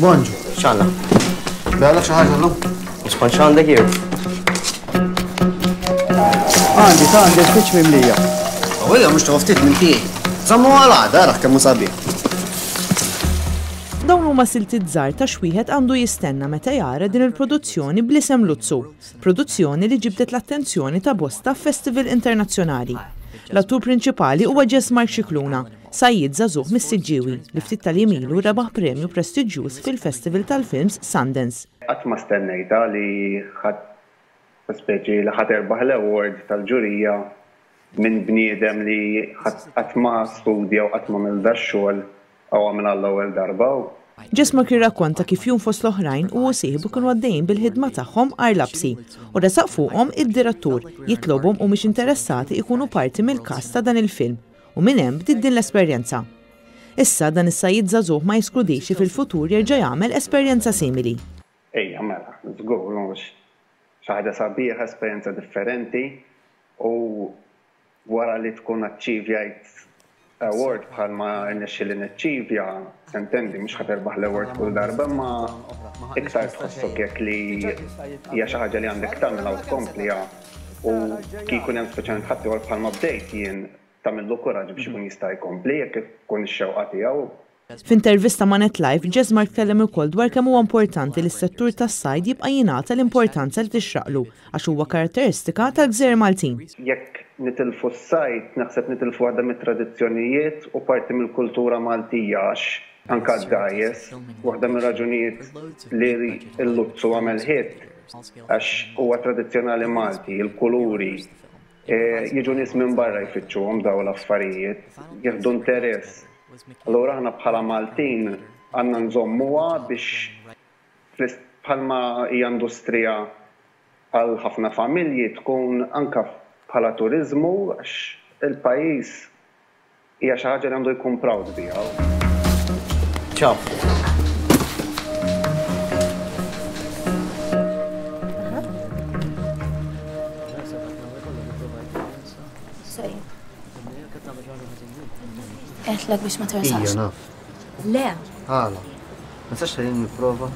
Bonġu. X'għandna? Bella xi ħaġa llum? Ispan x'għandek jew? Għandi ta' għandi l-fiċ mimlija. Għawilla mhux toftit minn tiegħi. Żammu għal-għada, raħ kemm hu sabiħ. Dawn huma siltiet żgħar ta' xwieħed għandu jistenna meta jara din il-produzzjoni bl-isem Luzzu, produzzjoni li ġibdet l-attenzjoni ta' bosta festival internazzjonali. L-attur prinċipali huwa Jesmark Scicluna, sajjid żagħżugħ mis-Siġġiewi li ftit tal-jemilu rebaħ premju prestiġjuż fil-Festival tal-Films Sundance. Qatt ma stennejta li speċi li ħadd erbaħ l-award tal-ġurija minn bniedem li qatt ma studja u qatt ma milda x-xogħol għaw għamil għall-ewwel darba. Jesmark jirrakkonta kif jum fost l-oħrajn u sieħbu kienu għaddejjin bil-ħidma tagħhom Arlapsi u resaq fuqhom id-direttur jitlobhom u mhux interessati ikunu parti mill-kast ta' dan il-film u minn hemm bdiet din l-esperjenza. Issa dan is-sajjid żagħżugħ ma jeskludix fil-futur jerġa' jagħmel esperjenza simili. Ejja mela, żgur mhux xi ħaġa sabiħa, esperjenza differenti u wara li tkun aċċivjajt award bħalma n-nexxi li n-aċċivja, sentendi, mhux ħaterbaħ l-award kull darba, ma iktar tħossok jekk li hija xi ħaġa li għandek tagħmilha u tkompliha u kieku hemm speċjalment ħadd ieħor bħalma bdejt jien tagħmillu kuraġġ biex ikun jista' jkompli jekk ikun ix-xewqa tiegħu. F'intervista ma' NetLife, Jesmark tkellem ukoll dwar kemm huwa importanti li s-settur tas-sajd jibqa' jingħata l-importanza li tixraqlu għax huwa karatteristika tal-Gżejjer Maltin. Jekk nitilfu s-sajt, naħseb nitilfu waħda mit-tradizzjonijiet u parti mill-kultura Maltija għax anke d-dajes, waħda mir-raġunijiet li l-Luzzu għamel ħiet għax huwa tradizzjonali Malti, il-kuluri, jiġu nies minn barra jfittxuhom daw l-affarijiet, jieħdu interess. Allura aħna bħala Maltin għandna nżommuha biex bħalma hija industrija għal ħafna familji tkun anke bħala turizmu għax il-pajjiż hija xi ħaġa li għandu jkun proud biha. Ciao. Għetlek biex ma tersax. Ija naf. Le. Għala. Ma sax ħalin niprofa.